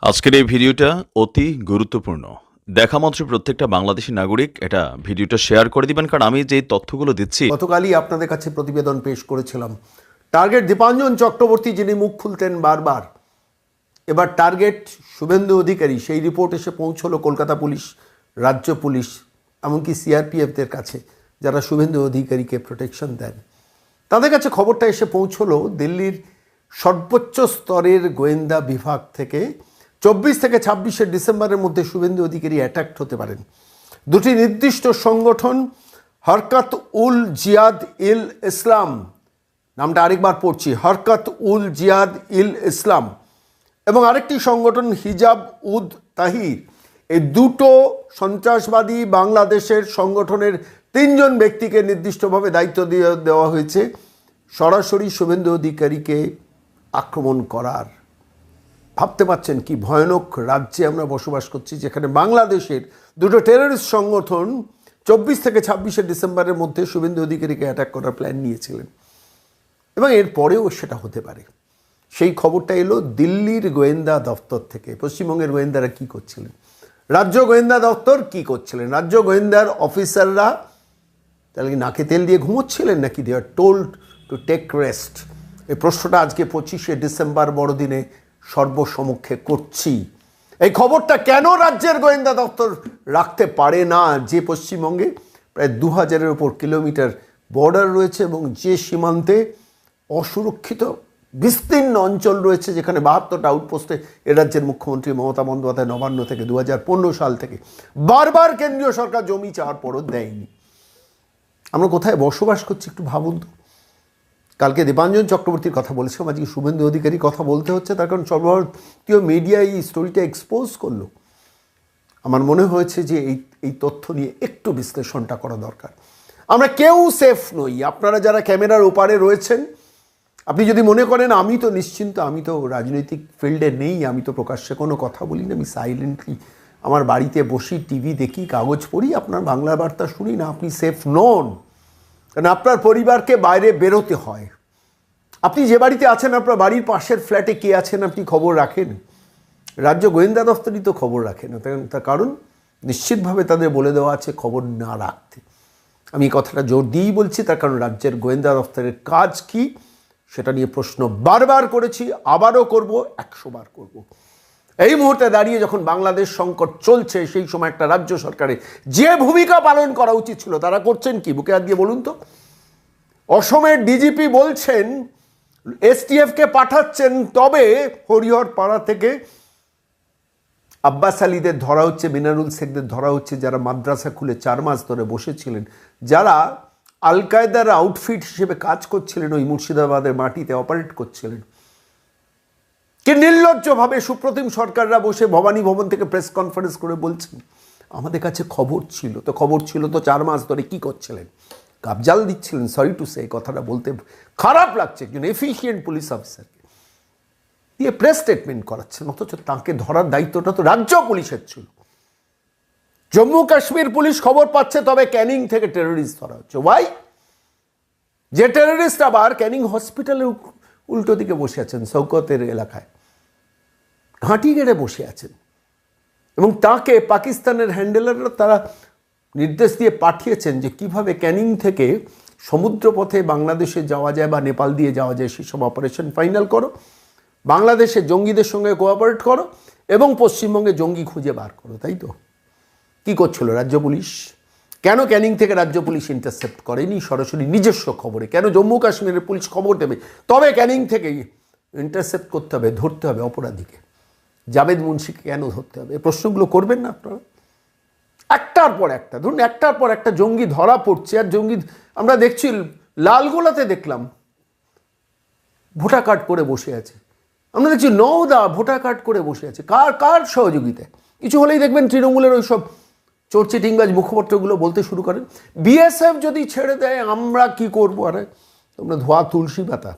আজকের এই ভিডিওটা অতি গুরুত্বপূর্ণ। দেখা মাত্র প্রত্যেকটা বাংলাদেশী নাগরিক এটা ভিডিওটা শেয়ার করে দিবেন, কারণ আমি যে তথ্যগুলো দিচ্ছি গতকালই আপনাদের কাছে প্রতিবেদন পেশ করেছিলাম। টার্গেট দীপাঞ্জন চক্রবর্তী, যিনি মুখ খুলতেন বারবার, এবার টার্গেট শুভেন্দু অধিকারী। সেই রিপোর্ট এসে পৌঁছলো কলকাতা পুলিশ, রাজ্য পুলিশ, এমনকি সিআরপিএফদের কাছে, যারা শুভেন্দু অধিকারীকে প্রোটেকশন দেন। তাদের কাছে খবরটা এসে পৌঁছলো দিল্লির সর্বোচ্চ স্তরের গোয়েন্দা বিভাগ থেকে 24 থেকে 26 ডিসেম্বরের মধ্যে শুভেন্দু অধিকারী অ্যাটাকড হতে পারেন। দুটি নির্দিষ্ট সংগঠন, হরকত উল জিয়াদ ইল ইসলাম, নামটা আরেকবার পড়ছি, হরকত উল জিয়াদ ইল ইসলাম, এবং আরেকটি সংগঠন হিজাব উদ তাহির, এই দুটো সন্ত্রাসবাদী বাংলাদেশের সংগঠনের 3 জন ব্যক্তিকে নির্দিষ্টভাবে দায়িত্ব দেওয়া হয়েছে সরাসরি শুভেন্দু অধিকারীকে আক্রমণ করার। ভাবতে পারছেন কি ভয়ানক রাজ্যে আমরা বসবাস করছি, যেখানে বাংলাদেশের দুটো টেররিস্ট সংগঠন 24 থেকে 26 ডিসেম্বরের মধ্যে শুভেন্দু অধিকারীকে অ্যাটাক করার প্ল্যান নিয়েছিলেন, এবং এরপরেও সেটা হতে পারে। সেই খবরটা এলো দিল্লির গোয়েন্দা দপ্তর থেকে। পশ্চিমবঙ্গের গোয়েন্দারা কি করছিলেন, রাজ্য গোয়েন্দা দপ্তর কি করছিলেন, রাজ্য গোয়েন্দার অফিসাররা তাহলে কি নাকে তেল দিয়ে ঘুমোচ্ছিলেন নাকি they are told to take rest? এই প্রশ্নটা আজকে 25 ডিসেম্বর বড়দিনে সর্বসমক্ষে করছি। এই খবরটা কেন রাজ্যের গোয়েন্দা দপ্তর রাখতে পারে না, যে পশ্চিমবঙ্গে প্রায় 2000-এর ওপর কিলোমিটার বর্ডার রয়েছে এবং যে সীমান্তে অসুরক্ষিত বিস্তীর্ণ অঞ্চল রয়েছে, যেখানে 72টা আউটপোস্টে এ রাজ্যের মুখ্যমন্ত্রী মমতা বন্দ্যোপাধ্যায় নবান্ন থেকে 2015 সাল থেকে বারবার কেন্দ্রীয় সরকার জমি চাওয়ার পরও দেয়নি। আমরা কোথায় বসবাস করছি একটু ভাবুন তো। কালকে দীপাঞ্জন চক্রবর্তীর কথা বলেছিলাম, আজকে শুভেন্দু অধিকারী কথা বলতে হচ্ছে, তার কারণ সর্বভারতীয় মিডিয়া এই স্টোরিটা এক্সপোজ করলো। আমার মনে হয়েছে যে এই তথ্য নিয়ে একটু বিশ্লেষণটা করা দরকার। আমরা কেউ সেফ নই। আপনারা যারা ক্যামেরার ওপারে রয়েছেন, আপনি যদি মনে করেন আমি তো নিশ্চিন্ত, আমি তো রাজনৈতিক ফিল্ডে নেই, আমি তো প্রকাশ্যে কোনো কথা বলি না, আমি সাইলেন্টলি আমার বাড়িতে বসি, টিভি দেখি, কাগজ পড়ি, আপনার বাংলা বার্তা শুনি না, আপনি সেফ নন। কারণ আপনার পরিবারকে বাইরে বেরোতে হয়। আপনি যে বাড়িতে আছেন, আপনার বাড়ির পাশের ফ্ল্যাটে কে আছেন আপনি খবর রাখেন? রাজ্য গোয়েন্দা দপ্তরই তো খবর রাখে না। তার কারণ নিশ্চিতভাবে তাদের বলে দেওয়া আছে খবর না রাখতে। আমি এই কথাটা জোর দিয়েই বলছি, তার কারণ রাজ্যের গোয়েন্দা দপ্তরের কাজ কি সেটা নিয়ে প্রশ্ন বারবার করেছি, আবারও করব, 100 বার করব। এই মুহূর্তে দাঁড়িয়ে যখন বাংলাদেশ সংকট চলছে, সেই সময় একটা রাজ্য সরকারের যে ভূমিকা পালন করা উচিত ছিল, তারা করছেন কি? বুকে হাত দিয়ে বলুন তো। অসমের ডিজিপি বলছেন এসটিএফকে পাঠাচ্ছেন, তবে হরিহর পাড়া থেকে আব্বাস আলীদের ধরা হচ্ছে, মিনারুল শেখদের ধরা হচ্ছে, যারা মাদ্রাসা খুলে 4 মাস ধরে বসেছিলেন, যারা আল কায়দার আউটফিট হিসেবে কাজ করছিলেন, ওই মুর্শিদাবাদের মাটিতে অপারেট করছিলেন। কি নির্লজ্জভাবে সুপ্রতিম সরকাররা বসে ভবানী ভবন থেকে প্রেস কনফারেন্স করে বলছেন আমাদের কাছে খবর ছিল। তো খবর ছিল তো 4 মাস ধরে কি করছিলেন? কাবজাল দিচ্ছিলেন। সরি টু সে, কথাটা বলতে খারাপ লাগছে, একজন এফিশিয়েন্ট পুলিশ অফিসারকে দিয়ে প্রেস স্টেটমেন্ট করাচ্ছেন, অথচ তাকে ধরার দায়িত্বটা তো রাজ্য পুলিশের ছিল। জম্মু কাশ্মীর পুলিশ খবর পাচ্ছে, তবে ক্যানিং থেকে টেররিস্ট ধরা হচ্ছে। ওয়াই? যে টেররিস্ট আবার ক্যানিং হসপিটালের উল্টো দিকে বসে আছেন, শৌকতের এলাকায় ঘাঁটি গেড়ে বসে আছেন, এবং তাকে পাকিস্তানের হ্যান্ডেলাররা তারা নির্দেশ দিয়ে পাঠিয়েছেন যে কিভাবে ক্যানিং থেকে সমুদ্রপথে বাংলাদেশে যাওয়া যায় বা নেপাল দিয়ে যাওয়া যায়, সেসব অপারেশন ফাইনাল করো, বাংলাদেশে জঙ্গিদের সঙ্গে কোঅপারেট করো, এবং পশ্চিমবঙ্গে জঙ্গি খুঁজে বার করো। তাই তো কী করছিল রাজ্য পুলিশ? কেন ক্যানিং থেকে রাজ্য পুলিশ ইন্টারসেপ্ট করেনি সরাসরি নিজস্ব খবরে? কেন জম্মু কাশ্মীরের পুলিশ খবর দেবে, তবে ক্যানিং থেকে ইন্টারসেপ্ট করতে হবে, ধরতে হবে অপরাধীকে? জাভেদ মুন্সিকে কেন ধরতে হবে? এই প্রশ্নগুলো করবেন না আপনারা? একটার পর একটা, ধরুন একটার পর একটা জঙ্গি ধরা পড়ছে, আর জঙ্গি আমরা দেখছি লালগোলাতে দেখলাম ভোটার কার্ড করে বসে আছে, আমরা দেখছি নওদা ভোটার কার্ড করে বসে আছে। কার সহযোগিতায়? কিছু হলেই দেখবেন তৃণমূলের ওই সব চোরচিটিংবাজ মুখপত্রগুলো বলতে শুরু করেন বিএসএফ যদি ছেড়ে দেয় আমরা কি করবো? আরে তোমরা ধোয়া তুলসী পাতা।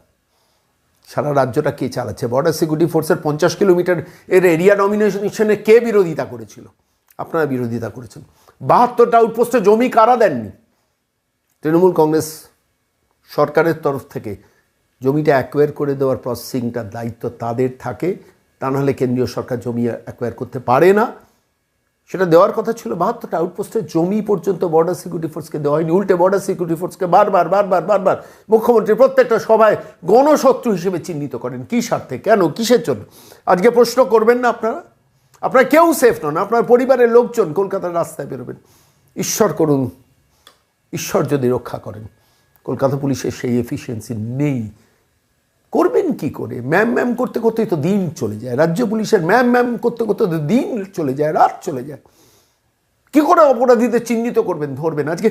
সারা রাজ্যটা কে চালাচ্ছে? বর্ডার সিকিউরিটি ফোর্সের 50 কিলোমিটার এর এরিয়া নমিনেশনে কে বিরোধিতা করেছিল? আপনারা বিরোধিতা করেছেন। 72টা আউটপোস্টে জমি কারা দেননি? তৃণমূল কংগ্রেস সরকারের তরফ থেকে জমিটা অ্যাকোয়ার করে দেওয়ার প্রসেসিংটার দায়িত্ব তাদের থাকে, তা নাহলে কেন্দ্রীয় সরকার জমি অ্যাকোয়ার করতে পারে না। সেটা দেওয়ার কথা ছিল 72টা আউটপোস্টের জমি পর্যন্ত বর্ডার সিকিউরিটি ফোর্সকে দেওয়া হয়নি। উল্টে বর্ডার সিকিউরিটি ফোর্সকে বারবার মুখ্যমন্ত্রী প্রত্যেকটা সভায় গণশত্রু হিসেবে চিহ্নিত করেন। কী স্বার্থে, কেন, কিসের জন্য? আজকে প্রশ্ন করবেন না আপনারা কেউ সেফ নন। আপনার পরিবারের লোকজন কলকাতার রাস্তায় বেরোবেন। ঈশ্বর করুন, ঈশ্বর যদি রক্ষা করেন, কলকাতা পুলিশের সেই এফিসিয়েন্সি নেই। করবেন কি করে? ম্যাম করতে করতেই তো দিন চলে যায়। রাজ্য পুলিশের ম্যাম করতে করতে তো দিন চলে যায়, রাত চলে যায়। কি করে অপরাধীদের চিহ্নিত করবেন, ধরবেন? আজকে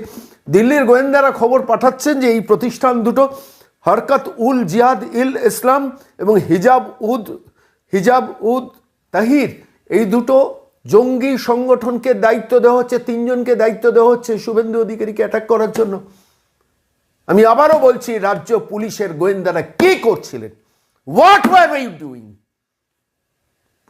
দিল্লির গোয়েন্দারা খবর পাঠাচ্ছেন যে এই প্রতিষ্ঠান দুটো হরকত উল জিহাদ ইল ইসলাম এবং হিজাব উদ তাহির, এই দুটো জঙ্গি সংগঠনকে দায়িত্ব দেওয়া হচ্ছে, 3 জনকে দায়িত্ব দেওয়া হচ্ছে শুভেন্দু অধিকারীকে অ্যাটাক করার জন্য। আমি আবারও বলছি, রাজ্য পুলিশের গোয়েন্দারা কি করছিলেন? What were you doing?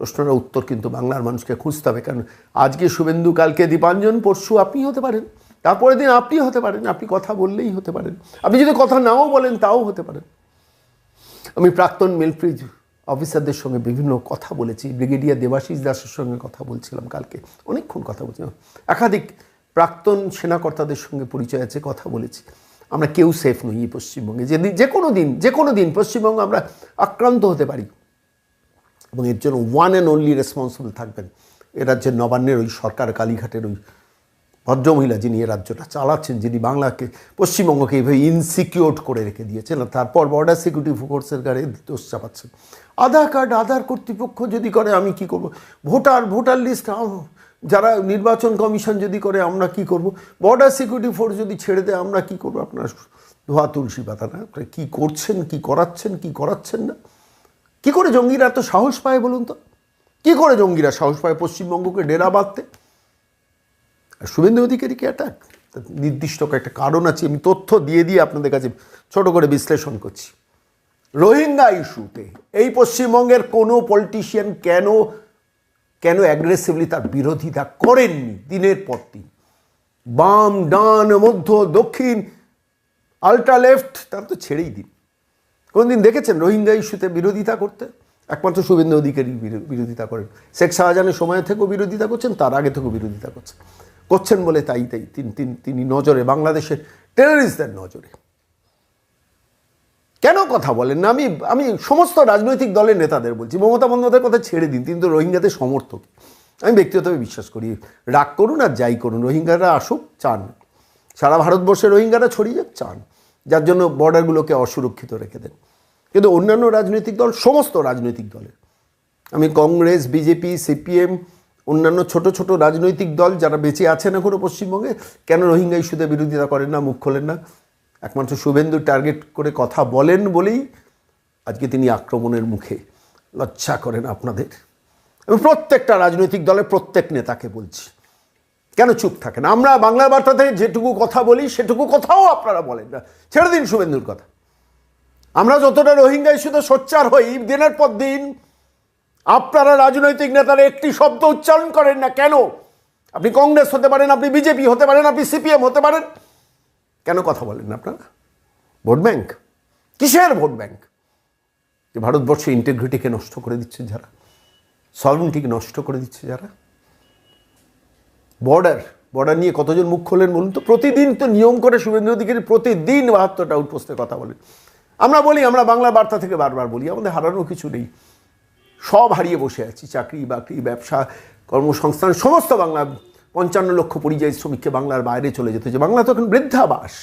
প্রশ্নের উত্তর কিন্তু বাংলার মানুষকে খুঁজতে হবে। কারণ আজকে শুভেন্দু, কালকে দীপাঞ্জন, পরশু আপনি হতে পারেন, তারপরের দিন আপনি হতে পারেন। আপনি কথা বললেই হতে পারেন, আপনি যদি কথা নাও বলেন তাও হতে পারেন। আমি প্রাক্তন মিলিটারি অফিসারদের সঙ্গে বিভিন্ন কথা বলেছি। ব্রিগেডিয়ার দেবাশিস দাসের সঙ্গে কথা বলছিলাম কালকে, অনেকক্ষণ কথা বলছিলাম। একাধিক প্রাক্তন সেনাকর্তাদের সঙ্গে পরিচয় আছে, কথা বলেছি। আমরা কেউ সেফ নই এই পশ্চিমবঙ্গে। যে কোনো দিন পশ্চিমবঙ্গ আমরা আক্রান্ত হতে পারি, এবং এর জন্য ওয়ান অ্যান্ড অনলি রেসপন্সিবল থাকবেন এ রাজ্যের নবান্নের ওই সরকার, কালীঘাটের ওই ভদ্রমহিলা যিনি এ রাজ্যটা চালাচ্ছেন, যিনি বাংলাকে, পশ্চিমবঙ্গকে এইভাবে ইনসিকিউর করে রেখে দিয়েছেন। আর তারপর বর্ডার সিকিউরিটি ফোর্সের গাড়ি দোষ চাপাচ্ছেন। আধার কর্তৃপক্ষ যদি করে আমি কি করব? ভোটার লিস্ট যারা নির্বাচন কমিশন যদি করে আমরা কি করব? বর্ডার সিকিউরিটি ফোর্স যদি ছেড়ে দেয় আমরা কি করব? আপনার ধোয়া তুলসী পাতা না? আপনারা কী করছেন, কি করাচ্ছেন না? কি করে জঙ্গিরা এত সাহস পায় বলুন তো? কি করে জঙ্গিরা সাহস পায় পশ্চিমবঙ্গকে ডেরা বাঁধতে? আর শুভেন্দু অধিকারীকে অ্যাটাক, নির্দিষ্ট একটা কারণ আছে। আমি তথ্য দিয়ে আপনাদের কাছে ছোট করে বিশ্লেষণ করছি। রোহিঙ্গা ইস্যুতে এই পশ্চিমবঙ্গের কোনো পলিটিশিয়ান কেন অ্যাগ্রেসিভলি তার বিরোধিতা করেননি দিনের পর দিন? বাম, ডান, মধ্য, দক্ষিণ, আল্ট্রা লেফট, তার তো ছেড়েই দিন। কোনদিন দেখেছেন রোহিঙ্গা ইস্যুতে বিরোধিতা করতে? একমাত্র শুভেন্দু অধিকারী বিরোধিতা করেন। শেখ শাহজাহানের সময় থেকেও বিরোধিতা করছেন, তার আগে থেকেও বিরোধিতা করছেন বলে তাই তিনি নজরে, বাংলাদেশের টেররিস্টদের নজরে। কেন কথা বলেন না? আমি সমস্ত রাজনৈতিক দলের নেতাদের বলছি, মমতা বন্দ্যোপাধ্যায়ের কথা ছেড়ে দিন, তিনি তো রোহিঙ্গাদের সমর্থক। আমি ব্যক্তিগতভাবে বিশ্বাস করি, রাগ করুন আর যাই করুন, রোহিঙ্গারা আসুক, চান। সারা ভারতবর্ষে রোহিঙ্গারা ছড়িয়ে যাক, চান। যার জন্য বর্ডারগুলোকে অসুরক্ষিত রেখে দেন। কিন্তু অন্যান্য রাজনৈতিক দল, সমস্ত রাজনৈতিক দলের, আমি কংগ্রেস, বিজেপি, সিপিএম, অন্যান্য ছোট ছোট রাজনৈতিক দল যারা বেঁচে আছেন এখনও পশ্চিমবঙ্গে, কেন রোহিঙ্গা ইস্যুতে বিরোধিতা করেন না, মুখ খোলেন না? একমাত্র শুভেন্দু টার্গেট করে কথা বলেন বলেই আজকে তিনি আক্রমণের মুখে। লজ্জা করেন আপনাদের। আমি প্রত্যেকটা রাজনৈতিক দলের প্রত্যেক নেতাকে বলছি, কেন চুপ থাকেন? আমরা বাংলা বার্তা থেকে যেটুকু কথা বলি সেটুকু কথাও আপনারা বলেন না। ছেড়ে দিন শুভেন্দুর কথা। আমরা যতটা রোহিঙ্গা ইস্যুতে সোচ্চার হই দিনের পর দিন, আপনারা রাজনৈতিক নেতারা একটি শব্দ উচ্চারণ করেন না। কেন? আপনি কংগ্রেস হতে পারেন, আপনি বিজেপি হতে পারেন, আপনি সিপিএম হতে পারেন, কেন কথা বলেন না আপনারা? Vote bank? কিসের ভোট ব্যাংক? যে ভারতবর্ষে ইন্টিগ্রিটিকে নষ্ট করে দিচ্ছে যারা, সভরেনিটিকে নষ্ট করে দিচ্ছে যারা। বর্ডার নিয়ে কতজন মুখ খোলেন বলুন তো? প্রতিদিন তো নিয়ম করে শুভেন্দু অধিকারী প্রতিদিন 72টা আউটপোস্টে কথা বলেন। আমরা বলি, আমরা বাংলা বার্তা থেকে বারবার বলি, আমাদের হারানোর কিছু নেই, সব হারিয়ে বসে আছি। চাকরি বাকরি, ব্যবসা, কর্মসংস্থান, সমস্ত বাংলা 55 লক্ষ পরিযায়ী শ্রমিককে বাংলার বাইরে চলে যেতে হচ্ছে। বাংলা তো এখন বৃদ্ধাবাস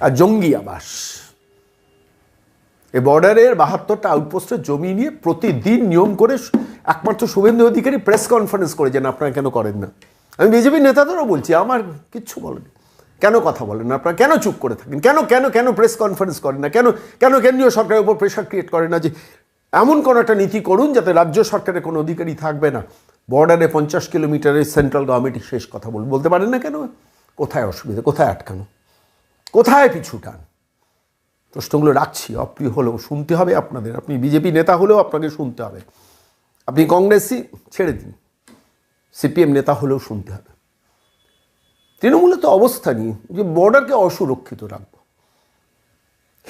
আর জঙ্গি আবাস। এই বর্ডারের 72টা আউটপোস্টের জমি নিয়ে প্রতিদিন নিয়ম করে একমাত্র শুভেন্দু অধিকারী প্রেস কনফারেন্স করেছেন। আপনারা কেন করেন না? আমি বিজেপি নেতাদেরও বলছি, আমার কিচ্ছু বলেনি। কেন কথা বলেন না আপনারা? কেন চুপ করে থাকেন? কেন প্রেস কনফারেন্স করেন না? কেন কেন্দ্রীয় সরকারের উপর প্রেশার ক্রিয়েট করেন না যে এমন কোনো একটা নীতি করুন যাতে রাজ্য সরকারের কোনো অধিকারী থাকবে না, বর্ডারে 50 কিলোমিটারের সেন্ট্রাল গভর্নমেন্টই শেষ কথা বলতে পারেন না কেন? কোথায় অসুবিধা, কোথায় আটকানো, কোথায় পিছু টান? প্রশ্নগুলো রাখছি, অপ্রিয় হলেও শুনতে হবে আপনাদের। আপনি বিজেপি নেতা হলেও আপনাকে শুনতে হবে। আপনি কংগ্রেসই ছেড়ে দিন, সিপিএম নেতা হলেও শুনতে হবে। তৃণমূলে তো অবস্থা নিয়ে যে বর্ডারকে অসুরক্ষিত রাখবো,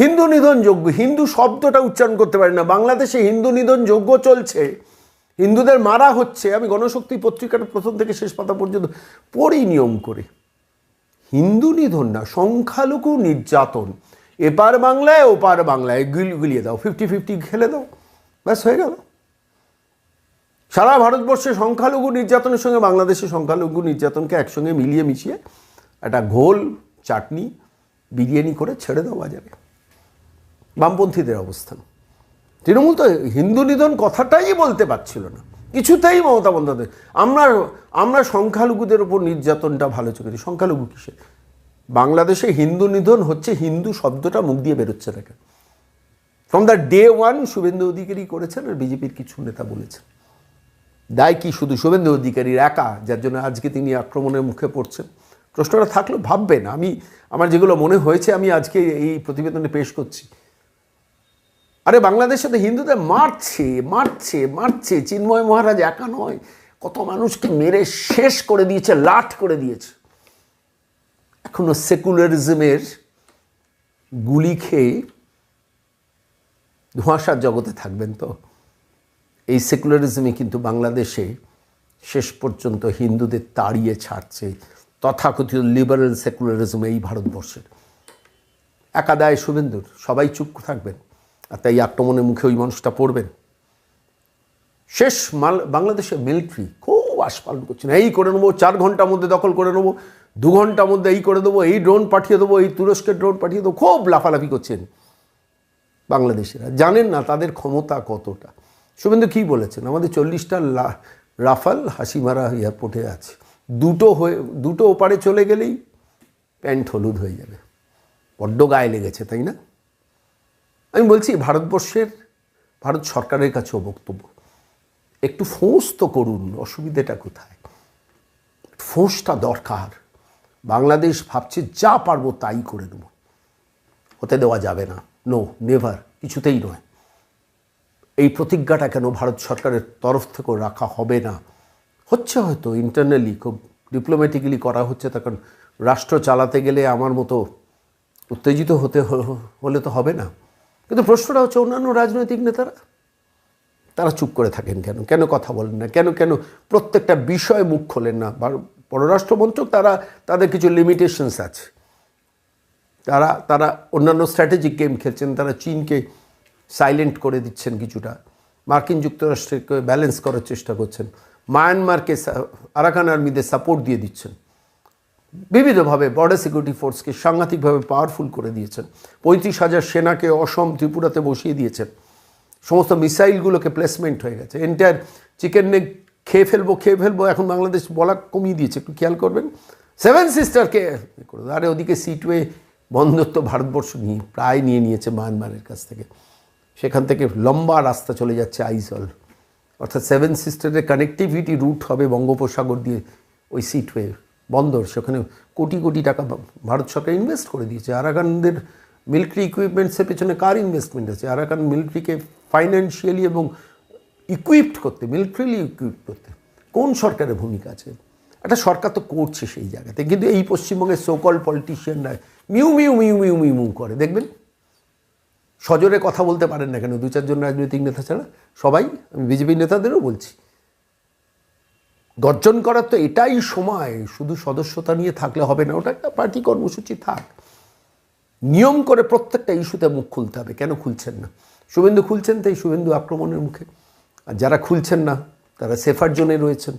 হিন্দু নিধন যজ্ঞ, হিন্দু শব্দটা উচ্চারণ করতে পারি না। বাংলাদেশে হিন্দু নিধন যজ্ঞ চলছে, হিন্দুদের মারা হচ্ছে। আমি গণশক্তি পত্রিকাটা প্রথম থেকে শেষ পাতা পর্যন্ত পড়ি নিয়ম করে। হিন্দু নিধন না, সংখ্যালঘু নির্যাতন। এপার বাংলায় ওপার বাংলায় গুলিয়ে দাও, 50-50 খেলে দাও, ব্যাস হয়ে গেল। সারা ভারতবর্ষে সংখ্যালঘু নির্যাতনের সঙ্গে বাংলাদেশের সংখ্যালঘু নির্যাতনকে একসঙ্গে মিলিয়ে মিশিয়ে একটা ঘোল চাটনি বিরিয়ানি করে ছেড়ে দাও বাজারে। বামপন্থীদের অবস্থান। তৃণমূল তো হিন্দু নিধন কথাটাই বলতে পারছিল না, কিছুতেই মমতা বন্দ্যোপাধ্যায়। আমরা সংখ্যালঘুদের ওপর নির্যাতনটা ভালো চোখে দিই। সংখ্যালঘু কিসে? বাংলাদেশে হিন্দু নিধন হচ্ছে, হিন্দু শব্দটা মুখ দিয়ে বেরোচ্ছে দেখেন। From the day one Suvendu Adhikari করেছেন আর বিজেপির কিছু নেতা বলেছেন। দায় কি শুধু শুভেন্দু অধিকারীর একা, যার জন্য আজকে তিনি আক্রমণের মুখে পড়ছেন? প্রশ্নটা থাকলেও ভাববেন। আমার যেগুলো মনে হয়েছে আমি আজকে এই প্রতিবেদনে পেশ করছি। আরে বাংলাদেশে তো হিন্দুদের মারছে মারছে মারছে। চিন্ময় মহারাজ একা নয়, কত মানুষকে মেরে শেষ করে দিয়েছে, লাট করে দিয়েছে। এখনো সেকুলারিজমের গুলি খেয়ে ধোঁয়াশার জগতে থাকবেন তো? এই সেকুলারিজমই কিন্তু বাংলাদেশে শেষ পর্যন্ত হিন্দুদের তাড়িয়ে ছাড়ছে। তথাকথিত লিবারেল সেকুলারিজম এই ভারতবর্ষের। একা দায় শুভেন্দুর, সবাই চুপ থাকবেন, আর তাই আক্রমণের মুখে ওই মানুষটা পড়বেন। শেষ বাংলাদেশের মিলিটারি খুব আস্ফালন করছে না, এই করে নেবো, 4 ঘন্টার মধ্যে দখল করে নেবো, 2 ঘন্টার মধ্যে এই করে দেবো, এই ড্রোন পাঠিয়ে দেবো, এই তুরস্কের ড্রোন পাঠিয়ে দেবো। খুব লাফালাফি করছেন বাংলাদেশিরা, জানেন না তাদের ক্ষমতা কতটা। শুভেন্দু কী বলেছেন? আমাদের 40টা রাফাল হাসিমারা এয়ারপোর্টে আছে, দুটো ওপারে চলে গেলেই প্যান্ট হলুদ হয়ে যাবে। বড্ড গায়ে লেগেছে, তাই না? আমি বলছি ভারত সরকারের কাছেও বক্তব্য, একটু ফোঁস তো করুন, অসুবিধাটা কোথায়? ফোঁসটা দরকার। বাংলাদেশ ভাবছে যা পারবো তাই করে নেব, হতে দেওয়া যাবে না। নো, নেভার, কিছুতেই নয়। এই প্রতিজ্ঞাটা কেন ভারত সরকারের তরফ থেকেও রাখা হবে না? হচ্ছে হয়তো ইন্টারনালি, খুব ডিপ্লোম্যাটিক্যালি করা হচ্ছে, তখন রাষ্ট্র চালাতে গেলে আমার মতো উত্তেজিত হলে তো হবে না। কিন্তু প্রশ্নটা হচ্ছে অন্যান্য রাজনৈতিক নেতারা তারা চুপ করে থাকেন কেন? কেন কথা বলেন না? কেন প্রত্যেকটা বিষয়ে মুখ খোলেন না? পররাষ্ট্র মন্ত্রক তাদের কিছু লিমিটেশনস আছে। তারা অন্যান্য স্ট্র্যাটেজিক গেম খেলছেন। তারা চীনকে সাইলেন্ট করে দিচ্ছেন কিছুটা, মার্কিন যুক্তরাষ্ট্রকে ব্যালেন্স করার চেষ্টা করছেন, মায়ানমারকে আরাকান আর্মিদের সাপোর্ট দিয়ে দিচ্ছেন, বিবিধভাবে বর্ডার সিকিউরিটি ফোর্সকে সাংঘাতিকভাবে পাওয়ারফুল করে দিয়েছেন, 35,000 সেনাকে অসম ত্রিপুরাতে বসিয়ে দিয়েছেন, সমস্ত মিসাইলগুলোকে প্লেসমেন্ট হয়ে গেছে। এন্টায়ার চিকেন নেক খেয়ে ফেলবো এখন বাংলাদেশ বলা কমিয়ে দিয়েছে, একটু খেয়াল করবেন। 7 সিস্টারকে করে, আরে ওদিকে সিটওয়ে বন্ধত্ব ভারতবর্ষ প্রায় নিয়েছে মায়ানমারের কাছ থেকে। সেখান থেকে লম্বা রাস্তা চলে যাচ্ছে আইজল, অর্থাৎ 7 সিস্টারের কানেক্টিভিটি রুট হবে বঙ্গোপসাগর দিয়ে ওই সিটওয়ে বন্দর। সেখানে কোটি কোটি টাকা ভারত সরকার ইনভেস্ট করে দিয়েছে। আরাকানদের মিলিটারি ইকুইপমেন্টসের পেছনে কার ইনভেস্টমেন্ট আছে? আরাকান মিলিটারিকে ফাইন্যান্সিয়ালি এবং ইকুইপড করতে, মিলিটারিলি ইকুইপ করতে কোন সরকারের ভূমিকা আছে? একটা সরকার তো করছে সেই জায়গাতে, কিন্তু এই পশ্চিমবঙ্গের সোকল পলিটিশিয়ানরা মিউ মিউ মিউ মিউ মিউ মিউ করে। দেখবেন সজোরে কথা বলতে পারেন না কেন 2-4 জন রাজনৈতিক নেতা ছাড়া? সবাই, আমি বিজেপি নেতাদেরও বলছি, গর্জন করার তো এটাই সময়। শুধু সদস্যতা নিয়ে থাকলে হবে না, ওটা একটা পার্টি কর্মসূচি থাক। নিয়ম করে প্রত্যেকটা ইস্যুতে মুখ খুলতে হবে। কেন খুলছেন না? শুভেন্দু খুলছেন, তাই শুভেন্দু আক্রমণের মুখে। আর যারা খুলছেন না তারা সেফার জোনে রয়েছেন,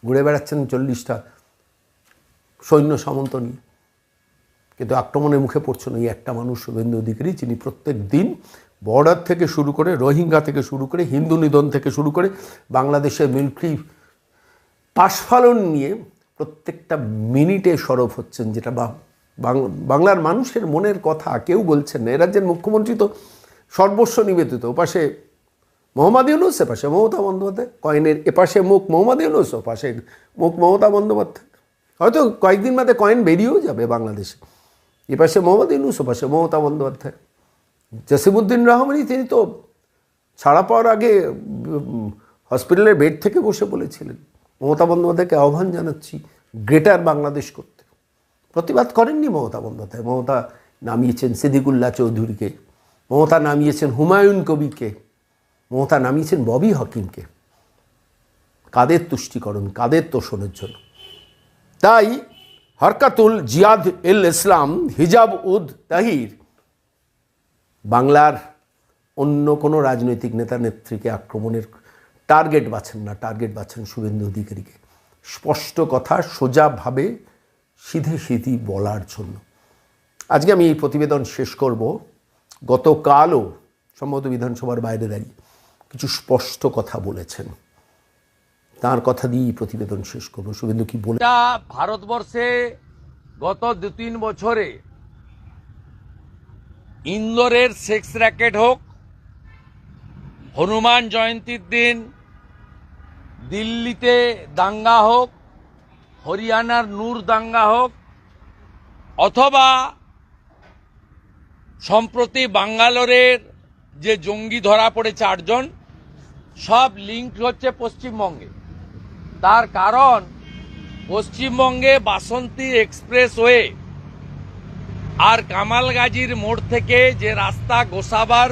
ঘুরে বেড়াচ্ছেন 40টা সৈন্য সামন্ত নিয়ে, কিন্তু আক্রমণের মুখে পড়ছেন ওই একটা মানুষ, শুভেন্দু অধিকারী, যিনি প্রত্যেক দিন বর্ডার থেকে শুরু করে, রোহিঙ্গা থেকে শুরু করে, হিন্দু নিধন থেকে শুরু করে, বাংলাদেশের মিলিটারি পাশফালন নিয়ে প্রত্যেকটা মিনিটে সরব হচ্ছেন, যেটা বাংলার মানুষের মনের কথা কেউ বলছেন না। এ রাজ্যের মুখ্যমন্ত্রী তো সর্বস্ব নিবেদিত, ওপাশে মোহাম্মদ ইউনূস, এপাশে মমতা বন্দ্যোপাধ্যায়। কয়েনের এপাশে মুখ মোহাম্মদ ইউনূস, ওপাশে মুখ মমতা বন্দ্যোপাধ্যায়। হয়তো কয়েকদিন বাদে কয়েন বেরিয়েও যাবে বাংলাদেশে, এপাশে মোহাম্মদ ইউনূস, ওপাশে মমতা বন্দ্যোপাধ্যায়। জসিমউদ্দিন রহমানি, তিনি তো ছাড়া পাওয়ার আগে হসপিটালের বেড থেকে বসে বলেছিলেন মমতা বন্দ্যোপাধ্যায়কে আহ্বান জানাচ্ছি গ্রেটার বাংলাদেশ করতে। প্রতিবাদ করেননি মমতা বন্দ্যোপাধ্যায়। মমতা নামিয়েছেন সিদ্দিকুল্লাহ চৌধুরীকে, মমতা নামিয়েছেন হুমায়ুন কবিরকে, মমতা নামিয়েছেন ববি হাকিমকে। কাদের তুষ্টিকরণ, কাদের তোষণের জন্য? তাই হরকাতুল জিয়াদ এল ইসলাম হিজাব উদ তাহির বাংলার অন্য কোনো রাজনৈতিক নেতা নেত্রীকে আক্রমণের টার্গেট বাছেন না, টার্গেট বাছেন শুভেন্দু অধিকারীকে। স্পষ্ট কথা, সোজাভাবে সিধে সিধি বলার জন্য। আজকে আমি এই প্রতিবেদন শেষ করব। গতকালও সম্ভবত বিধানসভার বাইরে দাঁড়িয়ে কিছু স্পষ্ট কথা বলেছেন, তার কথা দিয়েই প্রতিবেদন শেষ করবো। শুভেন্দু কি বলে? ভারতবর্ষে গত 2-3 বছরে ইন্দোরের সেক্স র্যাকেট হোক, হনুমান জয়ন্তীর দিন দিল্লিতে দাঙ্গা হোক, হরিয়ানার নূর দাঙ্গা হোক, অথবা সম্প্রতি বাঙ্গালোরের যে জঙ্গি ধরা পড়ে 4 জন, সব লিঙ্ক হচ্ছে পশ্চিমবঙ্গে। তার কারণ পশ্চিমবঙ্গে বাসন্তী এক্সপ্রেসওয়ে আর কামালগাজীর মোড় থেকে যে রাস্তা গোসাবার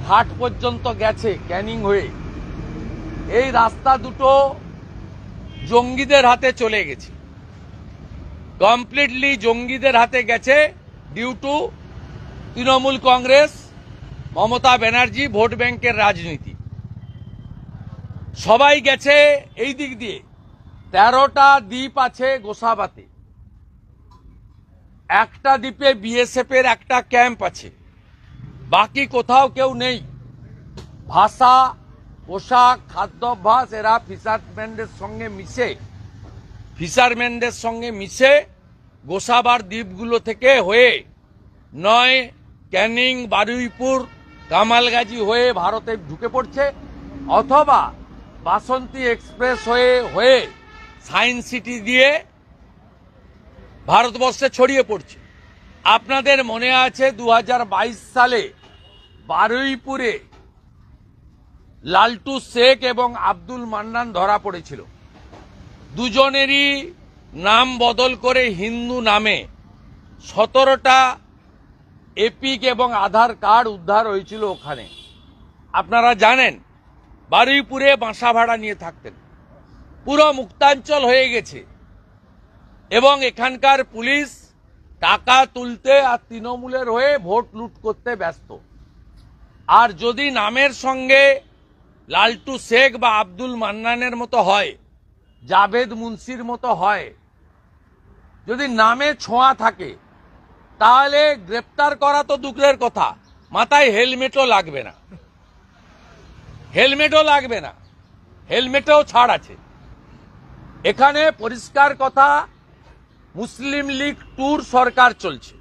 ঘাট পর্যন্ত গেছে ক্যানিং হয়ে, এই রাস্তা দুটো জঙ্গিদের হাতে চলে গেছে, কমপ্লিটলি জঙ্গিদের হাতে গেছে due to Trinamool Congress, Mamata Banerjee vote ব্যাংকের রাজনীতি। সবাই গেছে এই দিক দিয়ে। 13টা দ্বীপ আছে গোসাবাতে, একটা দ্বীপে বিএসএফ এর একটা ক্যাম্প আছে, বাকি কোথাও কেউ নেই। ভাষা, পোশাক, খাদ্যাভ্যাস এরা ফিশারম্যানদের সঙ্গে মিশে গোসাবার দ্বীপগুলো থেকে হয়ে নয় ক্যানিং, বারুইপুর, কামালগাজী হয়ে ভারতে ঢুকে পড়ছে, অথবা বাসন্তী এক্সপ্রেস হয়ে সায়েন্স সিটি দিয়ে ভারতবর্ষে ছড়িয়ে পড়ছে। আপনাদের মনে আছে 2022 সালে বারুইপুরে লালটু শেখ এবং আব্দুল মান্নান ধরা পড়েছিল। দুজনেরই নাম বদল করে হিন্দু নামে 17টা এপিক এবং আধার কার্ড উদ্ধার হয়েছিল ওখানে। আপনারা জানেন বারুইপুরে বাসা ভাড়া নিয়ে থাকতেন। পুরো মুক্তাঞ্চল হয়ে গেছে এবং এখানকার পুলিশ টাকা তুলতে আর তৃণমূলের হয়ে ভোট লুট করতে ব্যস্ত। আর যদি নামের সঙ্গে লালটু শেখ বা আব্দুল মান্নানের মতো হয়, জাভেদ মুন্সির মতো হয়, যদি নামে ছোঁয়া থাকে, তাহলে গ্রেপ্তার করা তো দূরের কথা, মাথায় হেলমেটও লাগবে না, হেলমেটেও ছাড় আছে। এখানে পরিষ্কার কথা, মুসলিম লীগ টুর সরকার চলছে।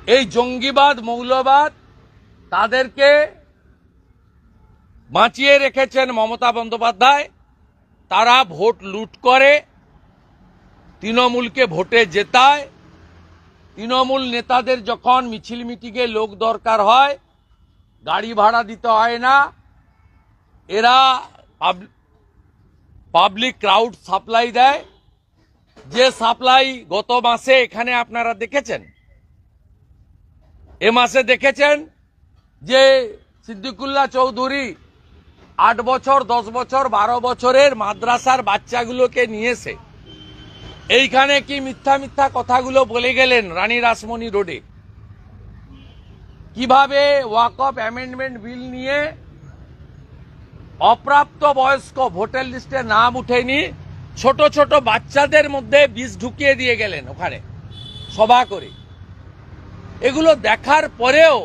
এই জঙ্গিবাদ, মৌলবাদ তাদেরকে বাঁচিয়ে রেখেছেন মমতা বন্দ্যোপাধ্যায়। তারা ভোট লুট করে, তৃণমূলকে ভোটে জেতায়। তৃণমূল নেতাদের যখন মিছিল মিটিংয়ে লোক দরকার হয়, গাড়ি ভাড়া দিতে হয় না, এরা পাবলিক ক্রাউড সাপ্লাই দেয়। যে সাপ্লাই গত মাসে এখানে আপনারা দেখেছেন, এ মাসে দেখেছেন যে সিদ্দিকুল্লাহ চৌধুরী 8 বছর, 10 বছর, 12 বছরের মাদ্রাসার বাচ্চাগুলোকে নিয়েছে এইখানে কি মিথ্যা মিথ্যা কথাগুলো বলে গেলেন রানী রাসমণি রোডে। কিভাবে ওয়াকফ অ্যামেন্ডমেন্ট বিল নিয়ে অপ্রাপ্ত বয়স্ক, ভোটার লিস্টে নাম উঠেনি, ছোট ছোট বাচ্চাদের মধ্যে বিষ ঢুকিয়ে দিয়ে গেলেন ওখানে সভা করে। এগুলো দেখার পরেও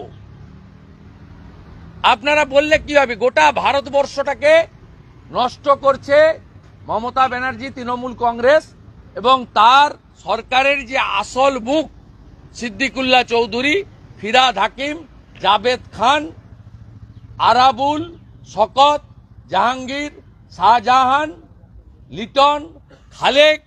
আপনারা বললে কি হবে? গোটা ভারতবর্ষটাকে নষ্ট করছে মমতা ব্যানার্জি, তৃণমূল কংগ্রেস এবং তার সরকারের যে আসল মুখ সিদ্দিকুল্লাহ চৌধুরী, ফিরহাদ হাকিম, জাভেদ খান, আরাবুল, শকত, জাহাঙ্গীর, শাহজাহান, লিটন, খালেক,